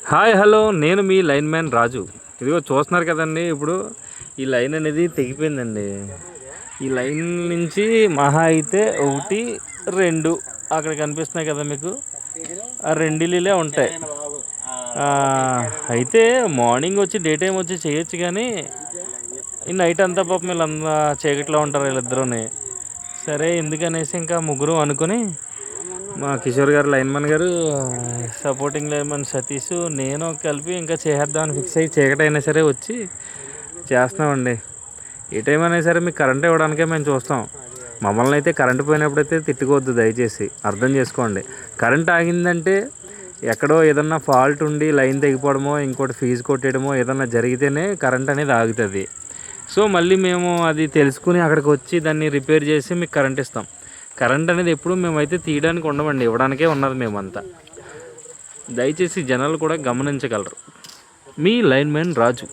Hi hello నేను మీ line man రాజు. ఇదిగో చూస్తున్నారు కదండి. ఇప్పుడు ఈ లైన్ అనేది తెగిపోయిందండి. ఈ లైన్ నుంచి మహా అయితే ఒకటి రెండు అక్కడ కనిపిస్తున్నాయి కదా మీకు. ఆ రెండిలీలే ఉంటాయి. ఆ, అయితే మార్నింగ్ వచ్చి డే టైం వచ్చి చేయొచ్చు కానీ ఈ నైట్ అంతా పాపం వీళ్ళంతా చీకట్లో ఉంటారు వీళ్ళిద్దరూని. సరే ఎందుకనేసి ఇంకా ముగ్గురు అనుకుని మా కిషోర్ గారు లైన్మన్ గారు, సపోర్టింగ్ లైన్మన్ సతీష్, నేను కలిపి ఇంకా చేసేద్దామని ఫిక్స్ అయ్యి చీకటైనా సరే వచ్చి చేస్తున్నామండి. ఏ టైం అయినా సరే మీకు కరెంట్ ఇవ్వడానికే మేము చూస్తాం. మమ్మల్ని అయితే కరెంటు పోయినప్పుడైతే తిట్టుకోవద్దు, దయచేసి అర్థం చేసుకోండి. కరెంట్ ఆగిందంటే ఎక్కడో ఏదన్నా ఫాల్ట్ ఉండి లైన్ తెగిపోవడమో ఇంకోటి ఫీజు కొట్టేయడమో ఏదన్నా జరిగితేనే కరెంట్ అనేది ఆగుతుంది. సో మళ్ళీ మేము అది తెలుసుకుని అక్కడికి వచ్చి దాన్ని రిపేర్ చేసి మీకు కరెంట్ ఇస్తాం. కరెంట్ అనేది ఎప్పుడు మేమైతే తీయడానికి ఉండమండి, ఇవ్వడానికే ఉన్నది మేమంతా. దయచేసి జనాలు కూడా గమనించగలరు. మీ లైన్మెన్ రాజు.